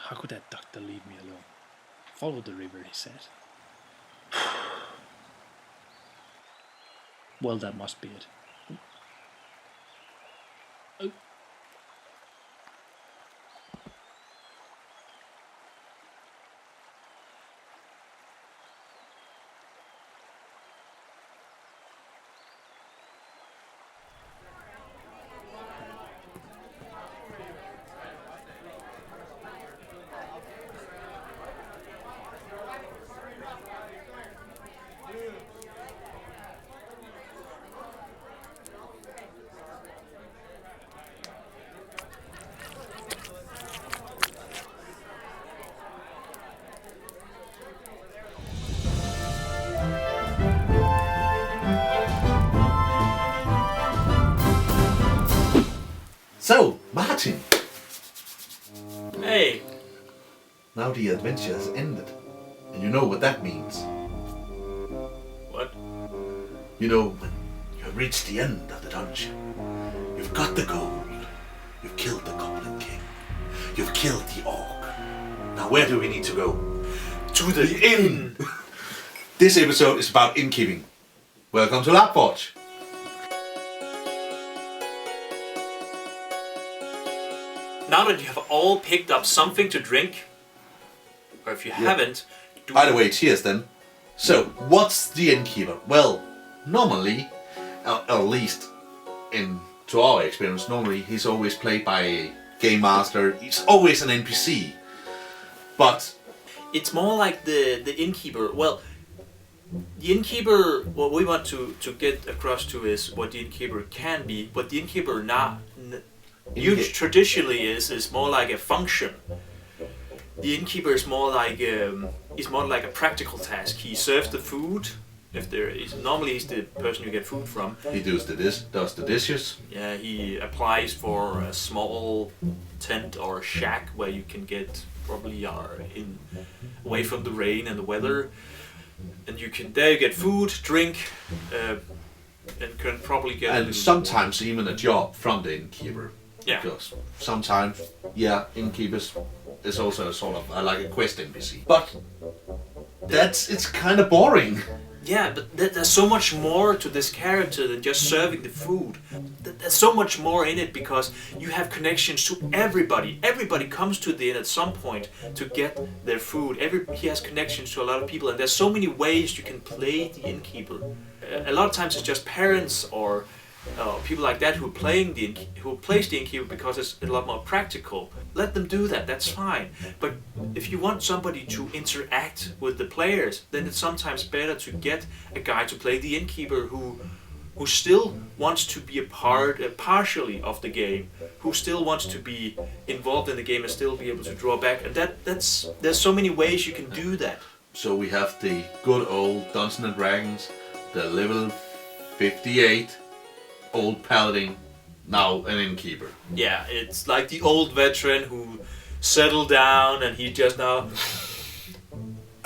How could that doctor leave me alone? Follow the river, he said. Well, that must be it. Oh. So, Martin! Hey! Now the adventure has ended. And you know what that means. What? You know, when you have reached the end of the dungeon, you've got the gold, you've killed the Goblin King, you've killed the Orc. Now where do we need to go? To the inn! This episode is about innkeeping. Welcome to LarpForge. Now that you have all picked up something to drink, or if you haven't... By the way, cheers then. So, what's the innkeeper? Well, normally, at least to our experience, normally he's always played by a game master. He's always an NPC. But it's more like the innkeeper. Well, the innkeeper, what we want to get across to is what the innkeeper can be, but the innkeeper traditionally is more like a function. The innkeeper is more like a practical task. He serves the food. If there is, normally he's the person you get food from. He does the dishes. Yeah, he applies for a small tent or shack where you can get probably away from the rain and the weather, and you get food, drink, and can probably get. And sometimes even a job from the innkeeper. Yeah. Because sometimes, innkeepers is also sort of like a quest NPC. But it's kind of boring. Yeah, but there's so much more to this character than just serving the food. There's so much more in it because you have connections to everybody. Everybody comes to the inn at some point to get their food. He has connections to a lot of people, and there's so many ways you can play the innkeeper. A lot of times it's just parents or people like that who plays the innkeeper because it's a lot more practical. Let them do that, that's fine. But if you want somebody to interact with the players, then it's sometimes better to get a guy to play the innkeeper who still wants to be a part partially of the game, who still wants to be involved in the game and still be able to draw back. And there's so many ways you can do that. So we have the good old Dungeons and Dragons, the level 58 old paladin, now an innkeeper. Yeah, it's like the old veteran who settled down and he just now...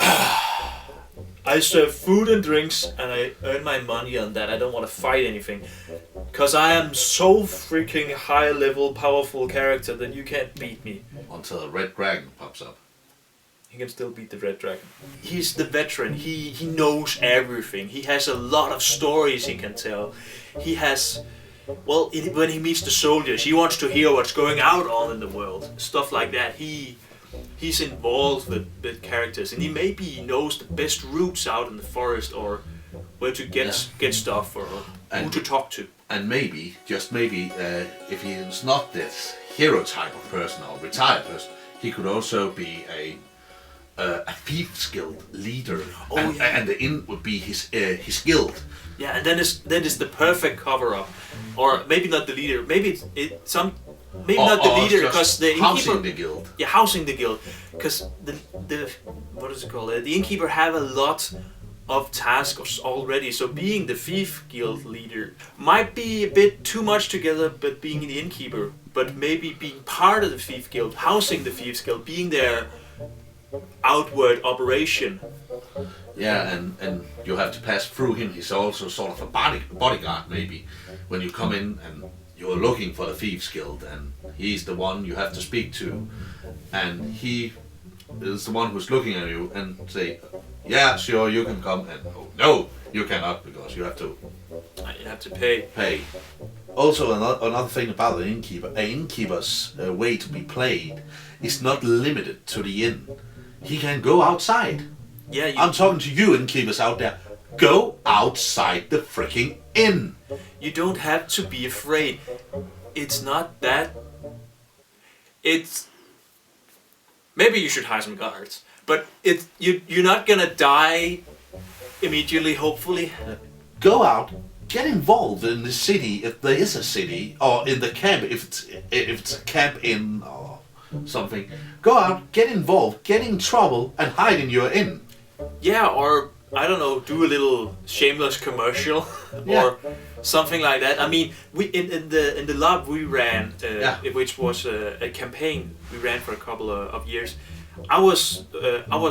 I serve food and drinks and I earn my money on that. I don't want to fight anything. Because I am so freaking high level, powerful character that you can't beat me. Until a red dragon pops up. He can still beat the red dragon. He's the veteran. He knows everything. He has a lot of stories he can tell. He has... Well, when he meets the soldiers, he wants to hear what's going on in the world. Stuff like that. He's involved with characters, and he maybe knows the best routes out in the forest, or where to get stuff, or who to talk to. And maybe, just maybe, if he's not this hero type of person or retired person, he could also be a thieves guild leader, and the inn would be his guild. Yeah, and then it's the perfect cover-up, or maybe not the leader. Maybe not the leader because the innkeeper housing the guild. Yeah, housing the guild, because the what is it called? The innkeeper have a lot of tasks already. So being the thief guild leader might be a bit too much together, but being the innkeeper, but maybe being part of the thief guild, housing the thieves guild, being their outward operation. Yeah, and you have to pass through him. He's also sort of a bodyguard, maybe. When you come in and you're looking for the Thieves Guild, and he's the one you have to speak to, and he is the one who's looking at you and say, yeah, sure, you can come, and oh, no, you cannot, because you have to pay. Also, another thing about an innkeeper's way to be played is not limited to the inn. He can go outside. Yeah, I'm talking to you innkeepers out there. Go outside the freaking inn. You don't have to be afraid. It's not that. It's maybe you should hire some guards, but you're not gonna die immediately. Hopefully, go out, get involved in the city if there is a city, or in the camp if it's a camp inn or something. Go out, get involved, get in trouble, and hide in your inn. Yeah, or I don't know, do a little shameless commercial Yeah. or something like that. I mean, we in the lab we ran, which was a campaign we ran for a couple of years. I was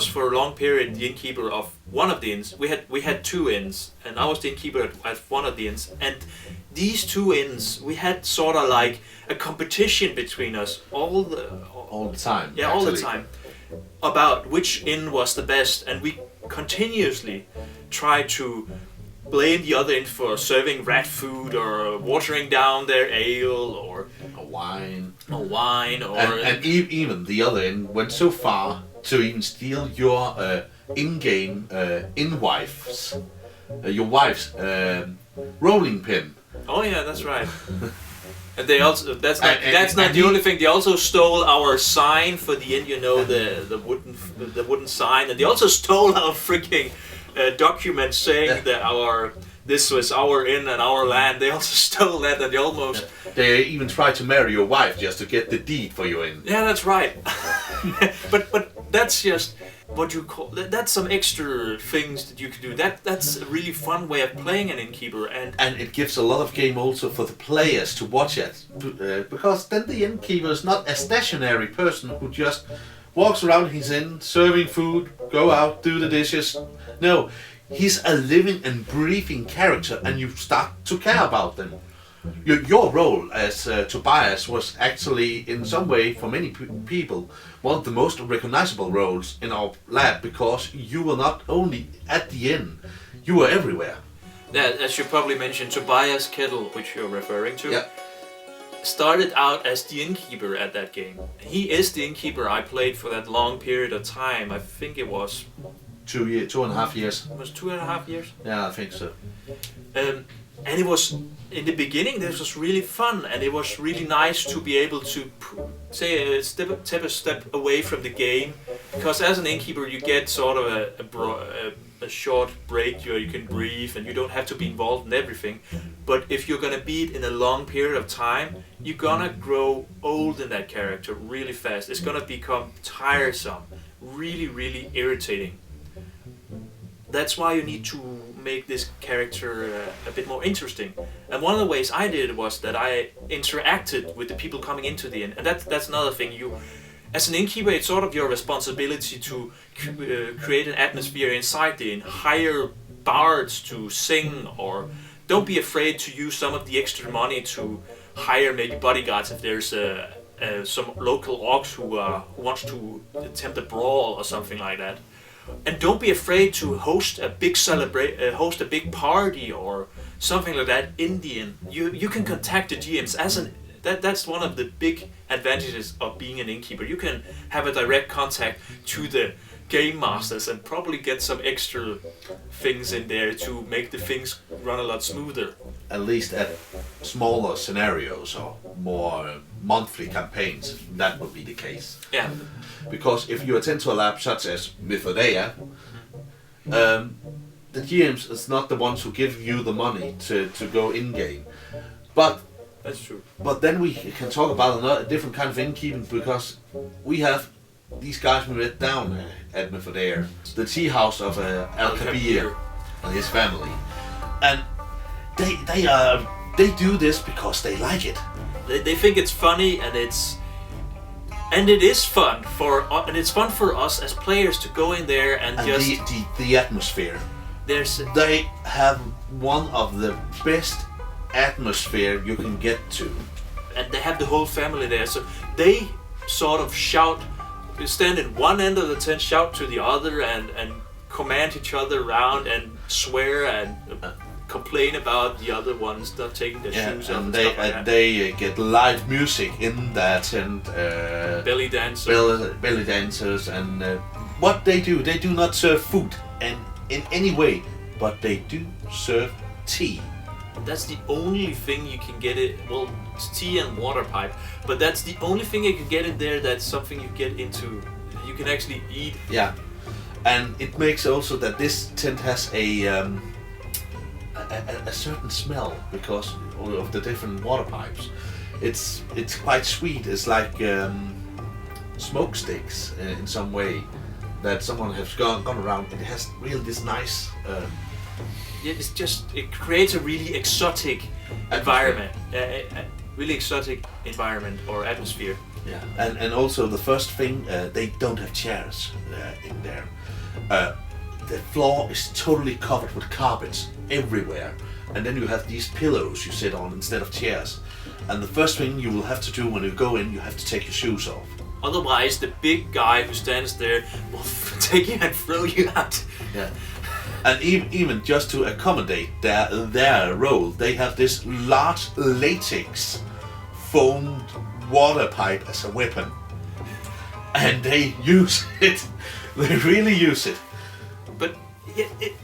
for a long period the innkeeper of one of the inns. We had two inns, and I was the innkeeper at one of the inns. And these two inns, we had sort of like a competition between us all the time. Yeah, all the time, about which inn was the best, and we continuously tried to blame the other inn for serving rat food or watering down their ale or wine. And even the other inn went so far to even steal your in-game your wife's rolling pin. Oh yeah, that's right. And they also that's not the only thing. They also stole our sign for the inn. You know, the wooden sign, and they also stole our freaking document saying that this was our inn and our land. They also stole that, and they even tried to marry your wife just to get the deed for your inn. Yeah, that's right. but that's just what you call that's some extra things that you can do. That's a really fun way of playing an innkeeper, and it gives a lot of game also for the players to watch it, because then the innkeeper is not a stationary person who just walks around his inn serving food, go out, do the dishes. No, he's a living and breathing character, and you start to care about them. Your role as Tobias was actually, in some way, for many people, one of the most recognizable roles in our lab, because you were not only at the inn, you were everywhere. Yeah, as you probably mentioned, Tobias Kettle, which you're referring to, yeah, started out as the innkeeper at that game. He is the innkeeper I played for that long period of time. I think it was 2.5 years. It was 2.5 years? Yeah, I think so. And it was, in the beginning, this was really fun, and it was really nice to be able to take a step away from the game, because as an innkeeper you get sort of a short break where you can breathe and you don't have to be involved in everything. But if you're gonna be it in a long period of time, you're gonna grow old in that character really fast. It's gonna become tiresome, really, really irritating. That's why you need to make this character a bit more interesting. And one of the ways I did it was that I interacted with the people coming into the inn. And that's another thing. You, as an innkeeper, it's sort of your responsibility to create an atmosphere inside the inn. Hire bards to sing, or don't be afraid to use some of the extra money to hire maybe bodyguards if there's some local orcs who wants to attempt a brawl or something like that. And don't be afraid to host a big host a big party or something like that in the inn. You can contact the GMs that's one of the big advantages of being an innkeeper. You can have a direct contact to the game masters and probably get some extra things in there to make the things run a lot smoother. At least at smaller scenarios or more monthly campaigns, that would be the case. Yeah. Because if you attend to a lab such as Mythodea, the GMs is not the ones who give you the money to go in-game. But that's true. But then we can talk about a different kind of innkeeping, because we have these guys we met down at Mythodea, the tea house of Al-Kabir and his family. And they do this because they like it. They think it's funny, and it is fun it's fun for us as players to go in there and just the atmosphere. They have one of the best atmosphere you can get to. And they have the whole family there, so they sort of shout, stand in one end of the tent, shout to the other, and command each other around, and swear and complain about the other ones not taking their shoes off. And they get live music in that tent. Belly dancers. Belly dancers, and what they do not serve food in any way, but they do serve tea. That's the only thing you can get it. Well, it's tea and water pipe, but that's the only thing you can get in there. That's something you get into. You can actually eat. Yeah, and it makes also that this tent has a certain smell because of the different water pipes. It's quite sweet. It's like smoke sticks in some way that someone has gone around. It has really this nice. It creates a really exotic environment, really exotic environment or atmosphere. Yeah, and also the first thing, they don't have chairs in there. The floor is totally covered with carpets everywhere, and then you have these pillows you sit on instead of chairs. And the first thing you will have to do when you go in, you have to take your shoes off. Otherwise, the big guy who stands there will take you and throw you out. Yeah. And even just to accommodate their role, they have this large latex foamed water pipe as a weapon. And they use it. They really use it. But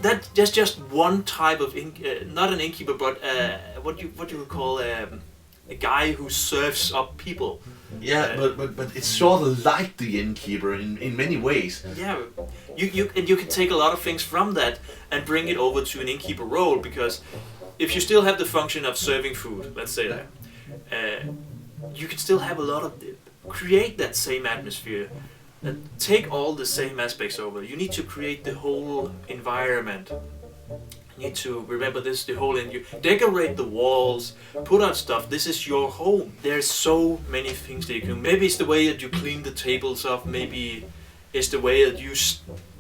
that's just one type of, not an innkeeper, but what you would call a guy who serves up people. Yeah, but it's sort of like the innkeeper in many ways. Yeah, you can take a lot of things from that and bring it over to an innkeeper role, because if you still have the function of serving food, let's say that, you can still have a lot of create that same atmosphere and take all the same aspects over. You need to create the whole environment. You need to remember this, the whole you decorate the walls, put out stuff. This is your home. There's so many things that you can. Maybe it's the way that you clean the tables off. Maybe it's the way that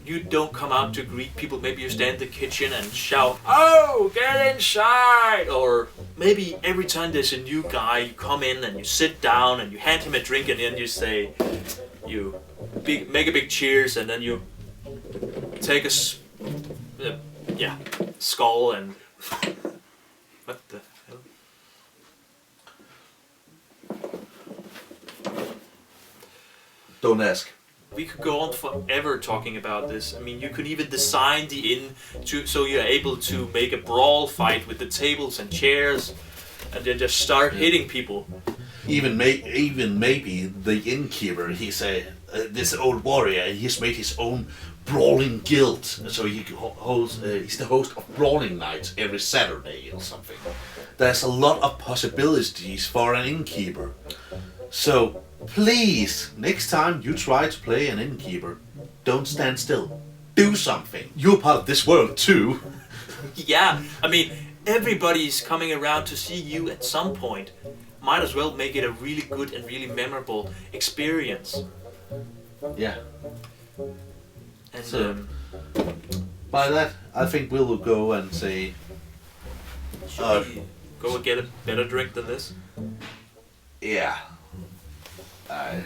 you don't come out to greet people. Maybe you stand in the kitchen and shout, "Oh, get inside!" Or maybe every time there's a new guy, you come in and you sit down and you hand him a drink, and then you say, make a big cheers, and then you take a skull and what the hell? Don't ask. We could go on forever talking about this. I mean, you could even design the inn so you're able to make a brawl fight with the tables and chairs, and then just start hitting people. Even maybe the innkeeper, he's this old warrior. He's made his own brawling guild, so he's the host of brawling nights every Saturday or something. There's a lot of possibilities for an innkeeper. So please, next time you try to play an innkeeper, don't stand still. Do something. You're part of this world too. Yeah, I mean, everybody's coming around to see you at some point. Might as well make it a really good and really memorable experience. Yeah. And so, by that, I think we'll go and say... Should we go and get a better drink than this? Yeah. I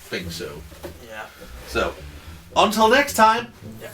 think so. Yeah. So, until next time! Yeah.